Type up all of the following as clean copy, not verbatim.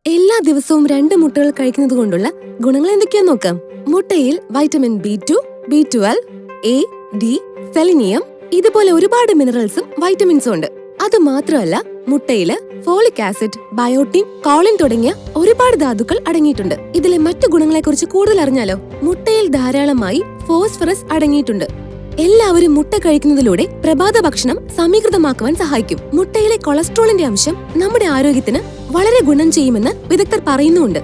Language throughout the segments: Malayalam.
എല്ലാ ദിവസവും 2 മുട്ടകൾ കഴിക്കുന്നത് കൊണ്ടുള്ള ഗുണങ്ങൾ എന്തൊക്കെയാന്ന് നോക്കാം. മുട്ടയിൽ vitamin B2, B12, A, D, selenium ഇതുപോലെ ഒരുപാട് മിനറൽസും വൈറ്റമിൻസും ഉണ്ട്. അത് മാത്രമല്ല, മുട്ടയില് ഫോളിക് ആസിഡ്, ബയോട്ടിൻ, കോളിൻ തുടങ്ങിയ ഒരുപാട് ധാതുക്കൾ അടങ്ങിയിട്ടുണ്ട്. ഇതിലെ മറ്റു ഗുണങ്ങളെക്കുറിച്ച് കൂടുതൽ അറിഞ്ഞാലോ? മുട്ടയിൽ ധാരാളമായി ഫോസ്ഫറസ് അടങ്ങിയിട്ടുണ്ട്. എല്ലാവരും മുട്ട കഴിക്കുന്നതിലൂടെ പ്രഭാത ഭക്ഷണം സമീകൃതമാക്കുവാൻ സഹായിക്കും. മുട്ടയിലെ കൊളസ്ട്രോളിന്റെ അംശം നമ്മുടെ ആരോഗ്യത്തിന് വളരെ ഗുണം ചെയ്യുമെന്ന് വിദഗ്ധർ പറയുന്നുണ്ട്.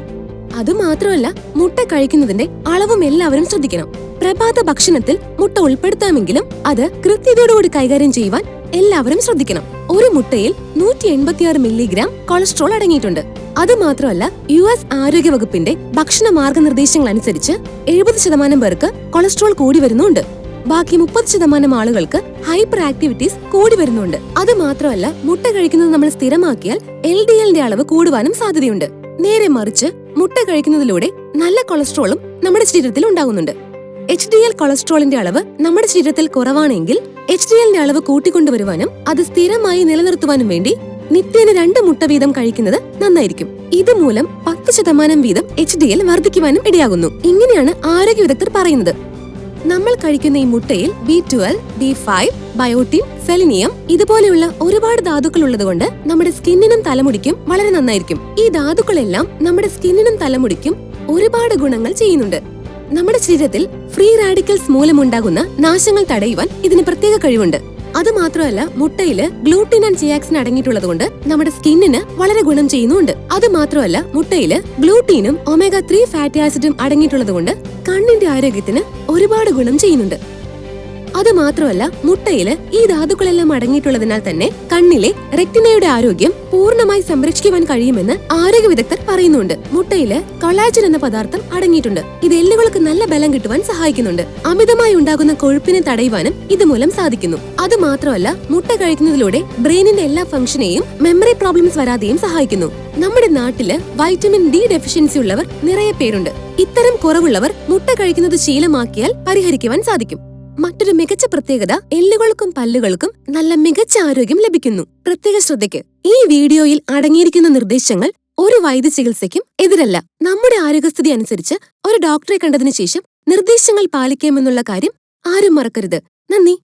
അതുമാത്രമല്ല, മുട്ട കഴിക്കുന്നതിന്റെ അളവും എല്ലാവരും ശ്രദ്ധിക്കണം. പ്രഭാത ഭക്ഷണത്തിൽ മുട്ട ഉൾപ്പെടുത്താമെങ്കിലും അത് കൃത്യതയോടുകൂടി കൈകാര്യം ചെയ്യുവാൻ എല്ലാവരും ശ്രദ്ധിക്കണം. ഒരു മുട്ടയിൽ 186 മില്ലിഗ്രാം കൊളസ്ട്രോൾ അടങ്ങിയിട്ടുണ്ട്. അതുമാത്രമല്ല, US ആരോഗ്യ വകുപ്പിന്റെ ഭക്ഷണ മാർഗനിർദ്ദേശങ്ങൾ അനുസരിച്ച് 70% പേർക്ക് കൊളസ്ട്രോൾ കൂടി വരുന്നുണ്ട്. ബാക്കി 30% ആളുകൾക്ക് ഹൈപ്പർ ആക്ടിവിറ്റീസ് കൂടി വരുന്നുണ്ട്. അത് മാത്രമല്ല, മുട്ട കഴിക്കുന്നത് നമ്മൾ സ്ഥിരമാക്കിയാൽ LDLന്റെ അളവ് കൂടുവാനും സാധ്യതയുണ്ട്. നേരെ മറിച്ച് മുട്ട കഴിക്കുന്നതിലൂടെ നല്ല കൊളസ്ട്രോളും നമ്മുടെ ശരീരത്തിൽ ഉണ്ടാകുന്നുണ്ട്. HDL കൊളസ്ട്രോളിന്റെ അളവ് നമ്മുടെ ശരീരത്തിൽ കുറവാണെങ്കിൽ HDLന്റെ അളവ് കൂട്ടിക്കൊണ്ടുവരുവാനും അത് സ്ഥിരമായി നിലനിർത്തുവാനും വേണ്ടി നിത്യേന 2 മുട്ട വീതം കഴിക്കുന്നത് നന്നായിരിക്കും. ഇതുമൂലം 10% വീതം HDL വർദ്ധിക്കുവാനും ഇടയാകുന്നു. ഇങ്ങനെയാണ് ആരോഗ്യ വിദഗ്ധർ പറയുന്നത്. നമ്മൾ കഴിക്കുന്ന ഈ മുട്ടയിൽ B12, B5, ബയോട്ടിൻ, സെലിനിയം ഇതുപോലെയുള്ള ഒരുപാട് ധാതുക്കൾ ഉള്ളതുകൊണ്ട് നമ്മുടെ സ്കിന്നിനും തലമുടിക്കും വളരെ നന്നായിരിക്കും. ഈ ധാതുക്കളെല്ലാം നമ്മുടെ സ്കിന്നിനും തലമുടിക്കും ഒരുപാട് ഗുണങ്ങൾ ചെയ്യുന്നുണ്ട്. നമ്മുടെ ശരീരത്തിൽ ഫ്രീ റാഡിക്കൽസ് മൂലമുണ്ടാകുന്ന നാശങ്ങൾ തടയുവാൻ ഇതിന് പ്രത്യേക കഴിവുണ്ട്. അതുമാത്രമല്ല, മുട്ടയില് ഗ്ലൂട്ടിൻ ആൻഡ് ചിയാക്സിൻ അടങ്ങിയിട്ടുള്ളതുകൊണ്ട് നമ്മുടെ സ്കിന്നിന് വളരെ ഗുണം ചെയ്യുന്നുണ്ട്. അതുമാത്രമല്ല, മുട്ടയില് ഗ്ലൂട്ടീനും omega-3 ഫാറ്റി ആസിഡും അടങ്ങിയിട്ടുള്ളതുകൊണ്ട് കണ്ണിന്റെ ആരോഗ്യത്തിന് ഒരുപാട് ഗുണം ചെയ്യുന്നുണ്ട്. അതുമാത്രമല്ല, മുട്ടയില് ഈ ധാതുക്കളെല്ലാം അടങ്ങിയിട്ടുള്ളതിനാൽ തന്നെ കണ്ണിലെ റെറ്റിനയുടെ ആരോഗ്യം പൂർണ്ണമായി സംരക്ഷിക്കുവാൻ കഴിയുമെന്ന് ആരോഗ്യ വിദഗ്ധർ പറയുന്നുണ്ട്. മുട്ടയില് കൊളാജൻ എന്ന പദാർത്ഥം അടങ്ങിയിട്ടുണ്ട്. ഇത് എല്ലുകൾക്ക് നല്ല ബലം കിട്ടുവാൻ സഹായിക്കുന്നുണ്ട്. അമിതമായി ഉണ്ടാകുന്ന കൊഴുപ്പിനെ തടയുവാനും ഇതുമൂലം സാധിക്കുന്നു. അതുമാത്രമല്ല, മുട്ട കഴിക്കുന്നതിലൂടെ ബ്രെയിനിന്റെ എല്ലാ ഫംഗ്ഷനെയും മെമ്മറി പ്രോബ്ലംസ് വരാതെയും സഹായിക്കുന്നു. നമ്മുടെ നാട്ടില് വൈറ്റമിൻ D ഡെഫിഷ്യൻസി ഉള്ളവർ നിറയെ പേരുണ്ട്. ഇത്തരം കുറവുള്ളവർ മുട്ട കഴിക്കുന്നത് ശീലമാക്കിയാൽ പരിഹരിക്കുവാൻ സാധിക്കും. മറ്റൊരു മികച്ച പ്രത്യേകത, എല്ലുകൾക്കും പല്ലുകൾക്കും നല്ല മികച്ച ആരോഗ്യം ലഭിക്കുന്നു. പ്രത്യേക ശ്രദ്ധയ്ക്ക്, ഈ വീഡിയോയിൽ അടങ്ങിയിരിക്കുന്ന നിർദ്ദേശങ്ങൾ ഒരു വൈദ്യ ചികിത്സയ്ക്കും എതിരല്ല. നമ്മുടെ ആരോഗ്യസ്ഥിതി അനുസരിച്ച് ഒരു ഡോക്ടറെ കണ്ടതിനു ശേഷം നിർദ്ദേശങ്ങൾ പാലിക്കാമെന്നുള്ള കാര്യം ആരും മറക്കരുത്. നന്ദി.